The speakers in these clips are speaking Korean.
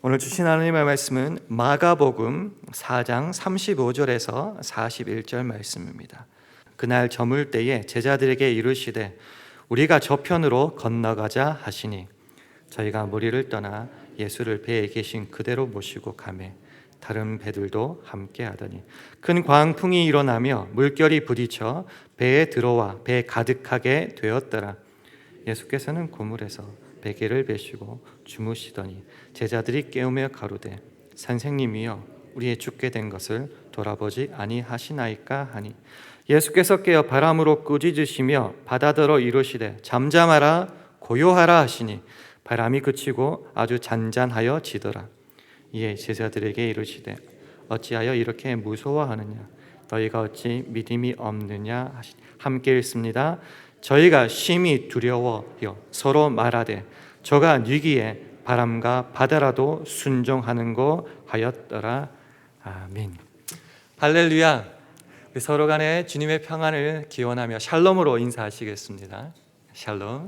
오늘 주신 하나님의 말씀은 마가복음 4장 35절에서 41절 말씀입니다. 그날 저물 때에 제자들에게 이르시되 우리가 저편으로 건너가자 하시니 저희가 무리를 떠나 예수를 배에 계신 그대로 모시고 가매 다른 배들도 함께 하더니 큰 광풍이 일어나며 물결이 부딪혀 배에 들어와 배 가득하게 되었더라. 예수께서는 고물에서 베개를 베시고 주무시더니 제자들이 깨우며 가로되 선생님이여 우리의 죽게 된 것을 돌아보지 아니하시나이까 하니 예수께서 깨어 바람으로 꾸짖으시며 바다더러 이르시되 잠잠하라 고요하라 하시니 바람이 그치고 아주 잔잔하여 지더라. 이에 제자들에게 이르시되 어찌하여 이렇게 무서워하느냐 너희가 어찌 믿음이 없느냐 하시니 함께 읽습니다. 저희가 심히 두려워하여 서로 말하되 저가 뉘기에 바람과 바다라도 순종하는고 하였더라. 아멘. 할렐루야. 우리 서로 간에 주님의 평안을 기원하며 샬롬으로 인사하시겠습니다. 샬롬,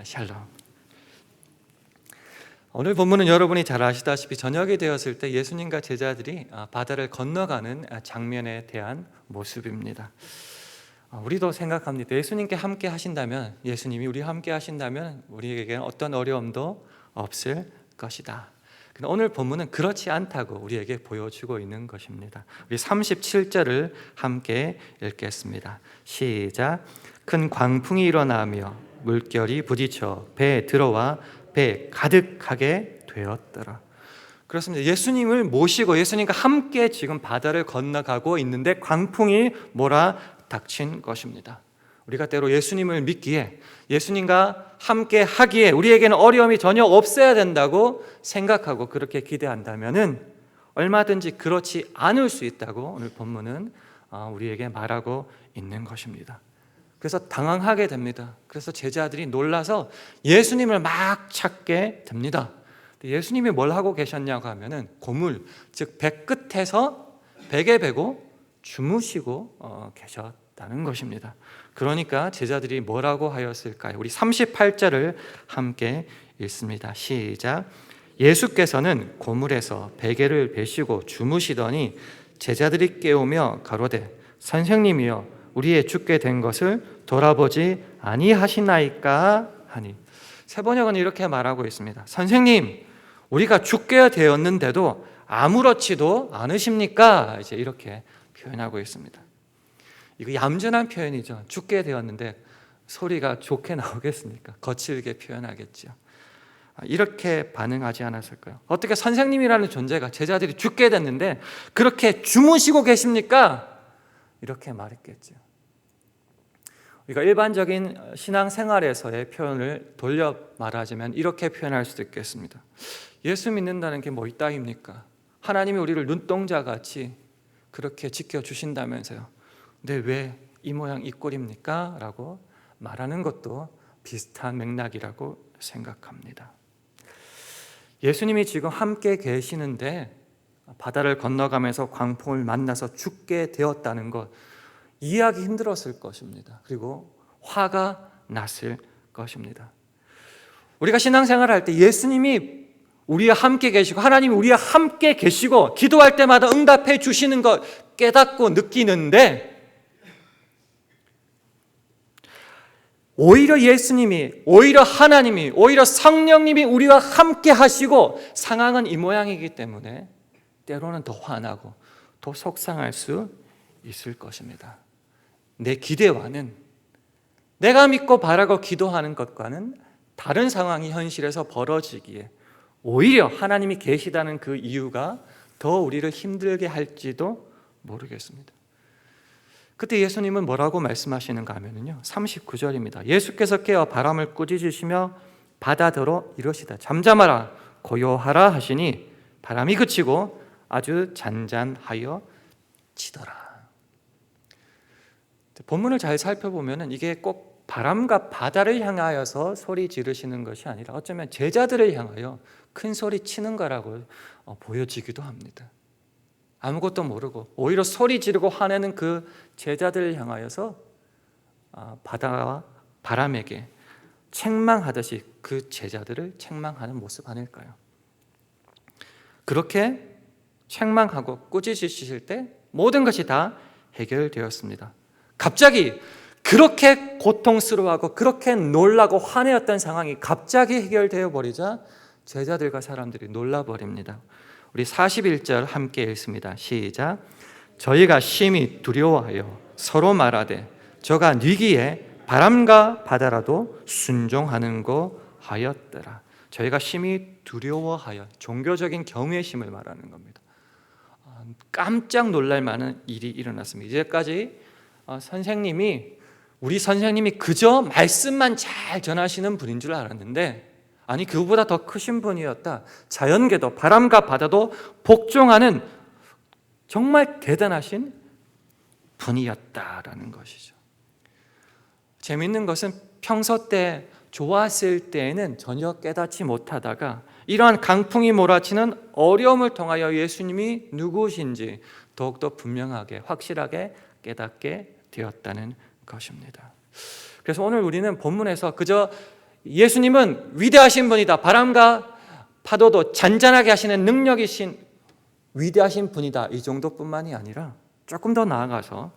샬롬. 오늘 본문은 여러분이 잘 아시다시피 저녁이 되었을 때 예수님과 제자들이 바다를 건너가는 장면에 대한 모습입니다. 우리도 생각합니다. 예수님께 함께 하신다면, 예수님이 우리와 함께 하신다면 우리에게는 어떤 어려움도 없을 것이다. 그런데 오늘 본문은 그렇지 않다고 우리에게 보여주고 있는 것입니다. 우리 37절을 함께 읽겠습니다. 시작. 큰 광풍이 일어나며 물결이 부딪혀 배에 들어와 배 가득하게 되었더라. 그렇습니다. 예수님을 모시고 예수님과 함께 지금 바다를 건너가고 있는데 광풍이 몰아닥친 것입니다. 우리가 때로 예수님을 믿기에 예수님과 함께 하기에 우리에게는 어려움이 전혀 없어야 된다고 생각하고 그렇게 기대한다면 얼마든지 그렇지 않을 수 있다고 오늘 본문은 우리에게 말하고 있는 것입니다. 그래서 당황하게 됩니다. 그래서 제자들이 놀라서 예수님을 막 찾게 됩니다. 예수님이 뭘 하고 계셨냐고 하면은 고물, 즉 배 끝에서 베개 베고 주무시고 계셨다는 것입니다. 그러니까 제자들이 뭐라고 하였을까요? 우리 38절을 함께 읽습니다. 시작. 예수께서는 고물에서 베개를 베시고 주무시더니 제자들이 깨우며 가로되 선생님이여 우리의 죽게 된 것을 돌아보지 아니하시나이까 하니 세 번역은 이렇게 말하고 있습니다. 선생님 우리가 죽게 되었는데도 아무렇지도 않으십니까? 이제 이렇게 표현하고 있습니다. 이거 얌전한 표현이죠. 죽게 되었는데 소리가 좋게 나오겠습니까? 거칠게 표현하겠죠. 이렇게 반응하지 않았을까요? 어떻게 선생님이라는 존재가 제자들이 죽게 됐는데 그렇게 주무시고 계십니까? 이렇게 말했겠죠. 우리가 일반적인 신앙생활에서의 표현을 돌려 말하자면 이렇게 표현할 수도 있겠습니다. 예수 믿는다는 게 뭐 이따입니까? 하나님이 우리를 눈동자같이 그렇게 지켜주신다면서요. 근데 왜 이 모양 이 꼴입니까? 라고 말하는 것도 비슷한 맥락이라고 생각합니다. 예수님이 지금 함께 계시는데 바다를 건너가면서 광풍을 만나서 죽게 되었다는 것 이해하기 힘들었을 것입니다. 그리고 화가 났을 것입니다. 우리가 신앙생활을 할 때 예수님이 우리와 함께 계시고 하나님이 우리와 함께 계시고 기도할 때마다 응답해 주시는 것 깨닫고 느끼는데 오히려 예수님이, 오히려 하나님이, 오히려 성령님이 우리와 함께 하시고 상황은 이 모양이기 때문에 때로는 더 화나고 더 속상할 수 있을 것입니다. 내 기대와는 내가 믿고 바라고 기도하는 것과는 다른 상황이 현실에서 벌어지기에 오히려 하나님이 계시다는 그 이유가 더 우리를 힘들게 할지도 모르겠습니다. 그때 예수님은 뭐라고 말씀하시는가 하면요 39절입니다. 예수께서 깨어 바람을 꾸짖으시며 바다더러 이러시다 잠잠하라 고요하라 하시니 바람이 그치고 아주 잔잔하여 지더라. 본문을 잘 살펴보면 이게 꼭 바람과 바다를 향하여서 소리 지르시는 것이 아니라 어쩌면 제자들을 향하여 큰 소리 치는 거라고 보여지기도 합니다. 아무것도 모르고 오히려 소리 지르고 화내는 그 제자들을 향하여서 바다와 바람에게 책망하듯이 그 제자들을 책망하는 모습 아닐까요? 그렇게 책망하고 꾸짖으실 때 모든 것이 다 해결되었습니다. 갑자기 그렇게 고통스러워하고 그렇게 놀라고 화내었던 상황이 갑자기 해결되어 버리자 제자들과 사람들이 놀라버립니다. 우리 41절 함께 읽습니다. 시작. 저희가 심히 두려워하여 서로 말하되 저가 니기에 바람과 바다라도 순종하는고 하였더라. 저희가 심히 두려워하여, 종교적인 경외심을 말하는 겁니다. 깜짝 놀랄 만한 일이 일어났습니다. 이제까지 우리 선생님이 그저 말씀만 잘 전하시는 분인 줄 알았는데, 아니 그보다 더 크신 분이었다. 자연계도 바람과 바다도 복종하는 정말 대단하신 분이었다라는 것이죠. 재미있는 것은 평소 때 좋았을 때에는 전혀 깨닫지 못하다가 이러한 강풍이 몰아치는 어려움을 통하여 예수님이 누구신지 더욱더 분명하게 확실하게 깨닫게 되었다는 것입니다. 그래서 오늘 우리는 본문에서 그저 예수님은 위대하신 분이다, 바람과 파도도 잔잔하게 하시는 능력이신 위대하신 분이다, 이 정도뿐만이 아니라 조금 더 나아가서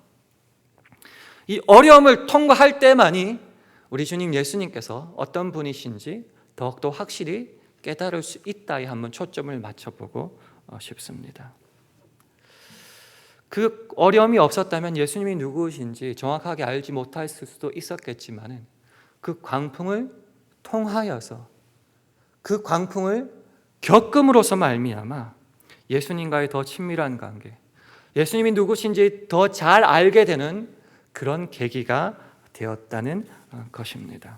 이 어려움을 통과할 때만이 우리 주님 예수님께서 어떤 분이신지 더욱더 확실히 깨달을 수 있다에 한번 초점을 맞춰보고 싶습니다. 그 어려움이 없었다면 예수님이 누구신지 정확하게 알지 못했을 수도 있었겠지만 그 광풍을 통하여서 그 광풍을 겪음으로써 말미암아 예수님과의 더 친밀한 관계, 예수님이 누구신지 더 잘 알게 되는 그런 계기가 되었다는 것입니다.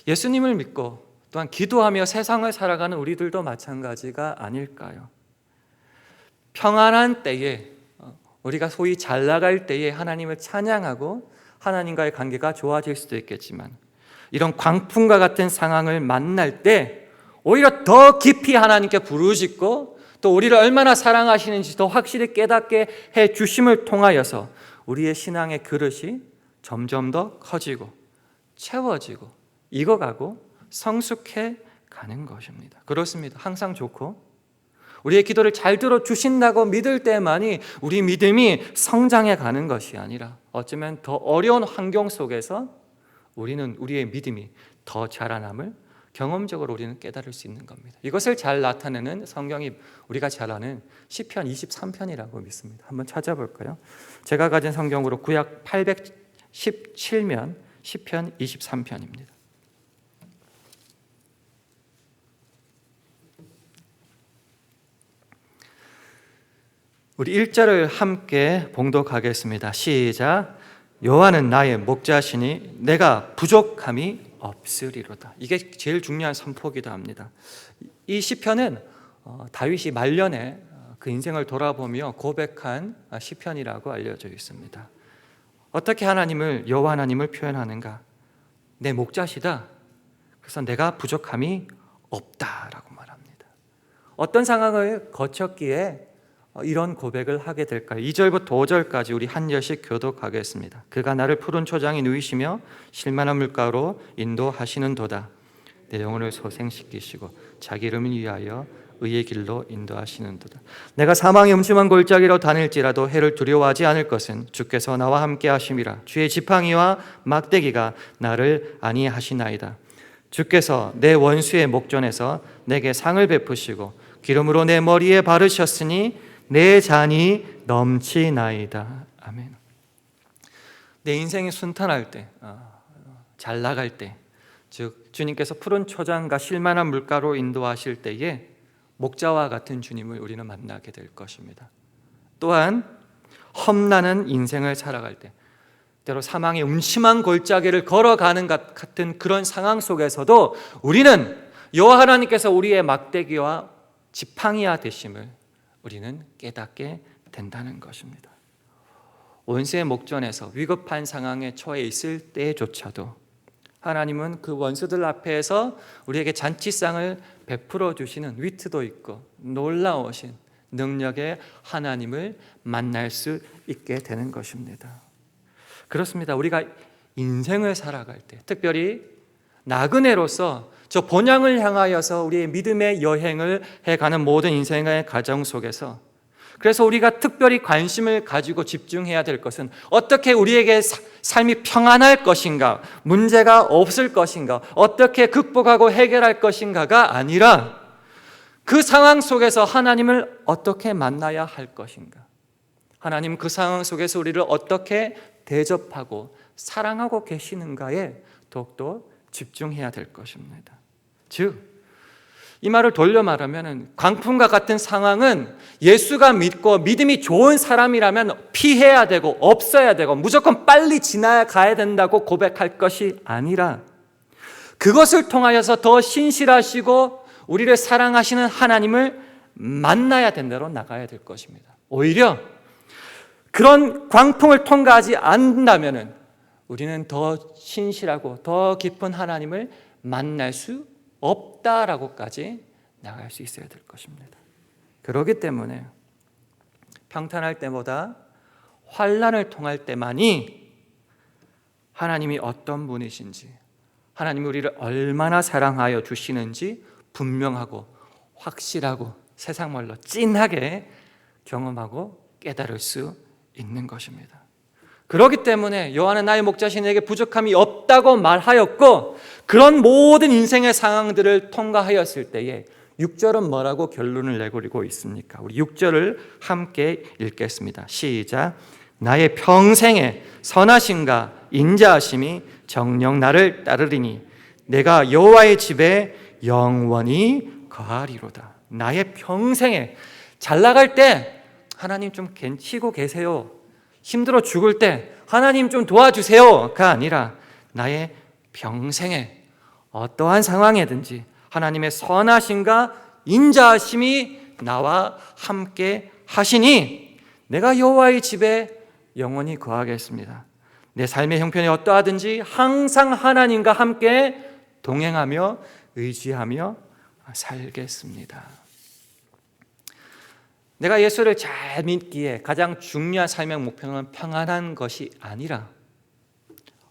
예수님을 믿고 또한 기도하며 세상을 살아가는 우리들도 마찬가지가 아닐까요? 평안한 때에, 우리가 소위 잘 나갈 때에 하나님을 찬양하고 하나님과의 관계가 좋아질 수도 있겠지만, 이런 광풍과 같은 상황을 만날 때 오히려 더 깊이 하나님께 부르짖고 또 우리를 얼마나 사랑하시는지 더 확실히 깨닫게 해 주심을 통하여서 우리의 신앙의 그릇이 점점 더 커지고 채워지고 익어가고 성숙해 가는 것입니다. 그렇습니다. 항상 좋고 우리의 기도를 잘 들어주신다고 믿을 때만이 우리 믿음이 성장해 가는 것이 아니라 어쩌면 더 어려운 환경 속에서 우리의 믿음이 더 자라남을 경험적으로 우리는 깨달을 수 있는 겁니다. 이것을 잘 나타내는 성경이 우리가 잘 아는 시편 23편이라고 믿습니다. 한번 찾아볼까요? 제가 가진 성경으로 구약 817면 시편 23편입니다. 우리 1절을 함께 봉독하겠습니다. 시작. 여호와는 나의 목자시니 내가 부족함이 없으리로다. 이게 제일 중요한 선포기도 합니다. 이 시편은 다윗이 말년에 그 인생을 돌아보며 고백한 시편이라고 알려져 있습니다. 어떻게 여호와 하나님을 표현하는가? 내 목자시다. 그래서 내가 부족함이 없다라고 말합니다. 어떤 상황을 거쳤기에 이런 고백을 하게 될까요? 2절부터 5절까지 우리 한 절씩 교독하겠습니다. 그가 나를 푸른 초장에 누이시며 실만한 물가로 인도하시는도다. 내 영혼을 소생시키시고 자기 이름을 위하여 의의 길로 인도하시는도다. 내가 사망의 음침한 골짜기로 다닐지라도 해를 두려워하지 않을 것은 주께서 나와 함께 하심이라. 주의 지팡이와 막대기가 나를 안위하시나이다. 주께서 내 원수의 목전에서 내게 상을 베푸시고 기름으로 내 머리에 바르셨으니 내 잔이 넘치나이다. 아멘. 내 인생이 순탄할 때, 잘 나갈 때, 즉 주님께서 푸른 초장과 실만한 물가로 인도하실 때에 목자와 같은 주님을 우리는 만나게 될 것입니다. 또한 험난한 인생을 살아갈 때, 때로 사망의 음침한 골짜기를 걸어가는 것 같은 그런 상황 속에서도 우리는 여호와 하나님께서 우리의 막대기와 지팡이와 되심을 우리는 깨닫게 된다는 것입니다. 원수의 목전에서 위급한 상황에 처해 있을 때조차도 하나님은 그 원수들 앞에서 우리에게 잔치상을 베풀어 주시는 위트도 있고 놀라우신 능력의 하나님을 만날 수 있게 되는 것입니다. 그렇습니다. 우리가 인생을 살아갈 때, 특별히 나그네로서 저 본향을 향하여서 우리의 믿음의 여행을 해가는 모든 인생의 과정 속에서, 그래서 우리가 특별히 관심을 가지고 집중해야 될 것은 어떻게 우리에게 삶이 평안할 것인가, 문제가 없을 것인가, 어떻게 극복하고 해결할 것인가가 아니라 그 상황 속에서 하나님을 어떻게 만나야 할 것인가, 하나님 그 상황 속에서 우리를 어떻게 대접하고 사랑하고 계시는가에 더욱더 집중해야 될 것입니다. 즉, 이 말을 돌려 말하면 광풍과 같은 상황은 예수가 믿고 믿음이 좋은 사람이라면 피해야 되고 없어야 되고 무조건 빨리 지나가야 된다고 고백할 것이 아니라, 그것을 통하여서 더 신실하시고 우리를 사랑하시는 하나님을 만나야 된다로 나가야 될 것입니다. 오히려 그런 광풍을 통과하지 않는다면 우리는 더 신실하고 더 깊은 하나님을 만날 수 없다라고까지 나갈 수 있어야 될 것입니다. 그렇기 때문에 평탄할 때보다 환난을 통할 때만이 하나님이 어떤 분이신지, 하나님이 우리를 얼마나 사랑하여 주시는지 분명하고 확실하고 세상 말로 찐하게 경험하고 깨달을 수 있는 것입니다. 그렇기 때문에 여호와는 나의 목자시니 내게 부족함이 없다고 말하였고, 그런 모든 인생의 상황들을 통과하였을 때에 6절은 뭐라고 결론을 내고 있습니까? 우리 6절을 함께 읽겠습니다. 시작. 나의 평생의 선하심과 인자하심이 정녕 나를 따르리니 내가 여호와의 집에 영원히 거하리로다. 나의 평생에, 잘 나갈 때 하나님 좀 쉬고 계세요, 힘들어 죽을 때 하나님 좀 도와주세요가 아니라 나의 평생에 어떠한 상황이든지 하나님의 선하심과 인자하심이 나와 함께 하시니 내가 여호와의 집에 영원히 거하겠습니다. 내 삶의 형편이 어떠하든지 항상 하나님과 함께 동행하며 의지하며 살겠습니다. 내가 예수를 잘 믿기에 가장 중요한 삶의 목표는 평안한 것이 아니라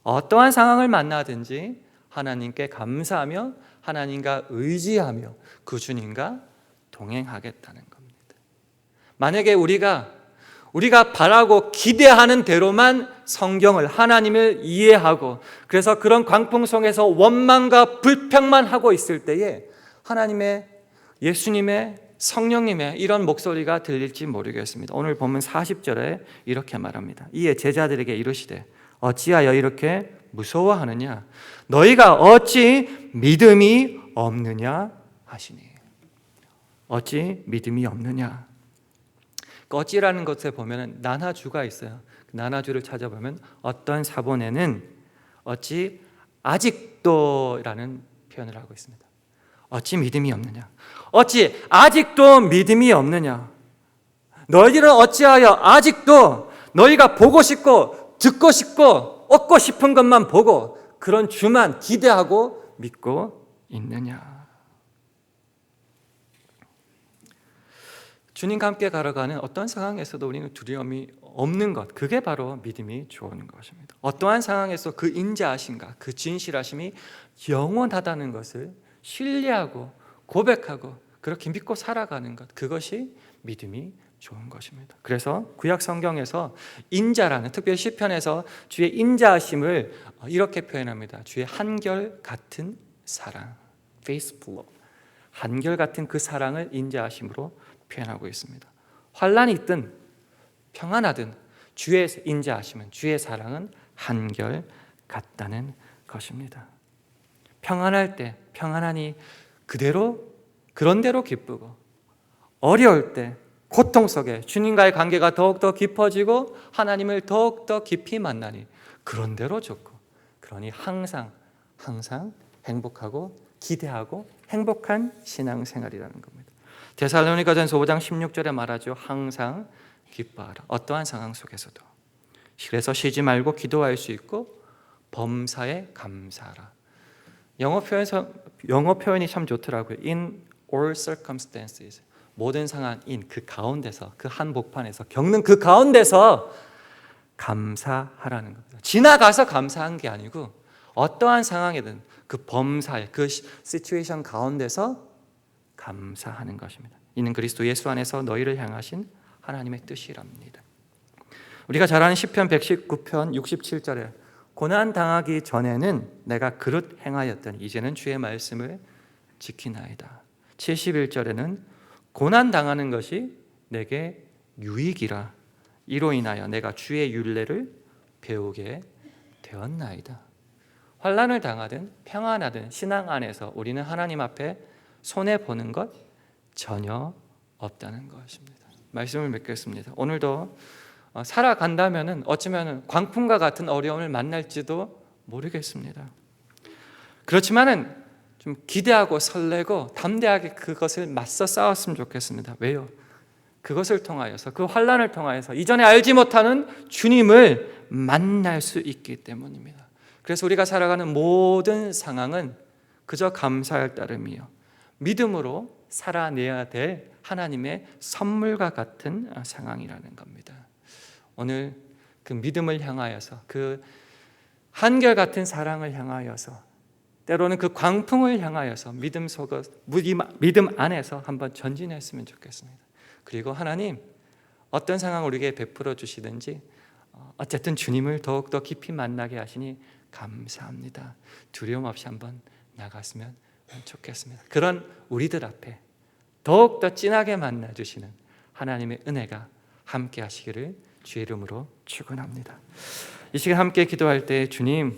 어떠한 상황을 만나든지 하나님께 감사하며 하나님과 의지하며 그 주님과 동행하겠다는 겁니다. 만약에 우리가 바라고 기대하는 대로만 성경을, 하나님을 이해하고 그래서 그런 광풍 속에서 원망과 불평만 하고 있을 때에 하나님의, 예수님의, 성령님의 이런 목소리가 들릴지 모르겠습니다. 오늘 보면 40절에 이렇게 말합니다. 이에 제자들에게 이르시되 어찌하여 이렇게 무서워하느냐, 너희가 어찌 믿음이 없느냐 하시니. 어찌 믿음이 없느냐. 어찌라는 것에 보면 난하주가 있어요. 난하주를 찾아보면 어떤 사본에는 어찌 아직도라는 표현을 하고 있습니다. 어찌 믿음이 없느냐, 어찌 아직도 믿음이 없느냐, 너희들은 어찌하여 아직도 너희가 보고 싶고 듣고 싶고 얻고 싶은 것만 보고 그런 주만 기대하고 믿고 있느냐. 주님과 함께 걸어가는 어떤 상황에서도 우리는 두려움이 없는 것, 그게 바로 믿음이 좋은 것입니다. 어떠한 상황에서 그 인자하심과 그 진실하심이 영원하다는 것을 신뢰하고 고백하고 그렇게 믿고 살아가는 것, 그것이 믿음이 좋은 것입니다. 그래서 구약 성경에서 인자라는, 특별히 시편에서 주의 인자하심을 이렇게 표현합니다. 주의 한결같은 사랑, faithful love, 한결같은 그 사랑을 인자하심으로 표현하고 있습니다. 환난이 있든 평안하든 주의 인자하심은, 주의 사랑은 한결같다는 것입니다. 평안할 때 평안하니 그런 대로 기쁘고, 어려울 때 고통 속에 주님과의 관계가 더욱더 깊어지고 하나님을 더욱더 깊이 만나니 그런 대로 좋고, 그러니 항상 행복하고 기대하고 행복한 신앙생활이라는 겁니다. 데살로니가전서 5장 16절에 말하죠. 항상 기뻐하라. 어떠한 상황 속에서도. 그래서 쉬지 말고 기도할 수 있고 범사에 감사하라. 영어 표현이 참 좋더라고요. In all circumstances. 모든 상황인 그 가운데서, 그 한복판에서 겪는 그 가운데서 감사하라는 겁니다. 지나가서 감사한 게 아니고 어떠한 상황이든 그 범사에 그 시츄에이션 가운데서 감사하는 것입니다. 이는 그리스도 예수 안에서 너희를 향하신 하나님의 뜻이랍니다. 우리가 잘 아는 시편 119편 67절에 고난 당하기 전에는 내가 그릇 행하였더니 이제는 주의 말씀을 지키나이다. 71절에는 고난 당하는 것이 내게 유익이라 이로 인하여 내가 주의 율례를 배우게 되었나이다. 환난을 당하든 평안하든 신앙 안에서 우리는 하나님 앞에 손해 보는 것 전혀 없다는 것입니다. 말씀을 맺겠습니다. 오늘도 살아간다면은 어쩌면 광풍과 같은 어려움을 만날지도 모르겠습니다. 그렇지만은 좀 기대하고 설레고 담대하게 그것을 맞서 싸웠으면 좋겠습니다. 왜요? 그것을 통하여서 그 환난을 통하여서 이전에 알지 못하는 주님을 만날 수 있기 때문입니다. 그래서 우리가 살아가는 모든 상황은 그저 감사할 따름이요 믿음으로 살아내야 될 하나님의 선물과 같은 상황이라는 겁니다. 오늘 그 믿음을 향하여서 그 한결같은 사랑을 향하여서 때로는 그 광풍을 향하여서 믿음 안에서 한번 전진했으면 좋겠습니다. 그리고 하나님 어떤 상황을 우리에게 베풀어 주시든지 어쨌든 주님을 더욱더 깊이 만나게 하시니 감사합니다. 두려움 없이 한번 나갔으면 좋겠습니다. 그런 우리들 앞에 더욱더 진하게 만나주시는 하나님의 은혜가 함께 하시기를 주의 이름으로 축원합니다. 이 시간 함께 기도할 때 주님,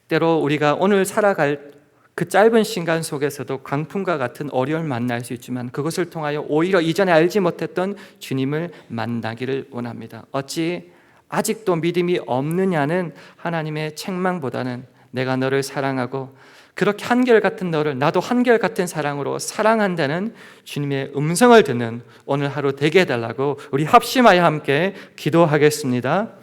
때로 우리가 오늘 살아갈 그 짧은 시간 속에서도 광풍과 같은 어려움을 만날 수 있지만 그것을 통하여 오히려 이전에 알지 못했던 주님을 만나기를 원합니다. 어찌 아직도 믿음이 없느냐는 하나님의 책망보다는 내가 너를 사랑하고 그렇게 한결같은 너를 나도 한결같은 사랑으로 사랑한다는 주님의 음성을 듣는 오늘 하루 되게 해달라고 우리 합심하여 함께 기도하겠습니다.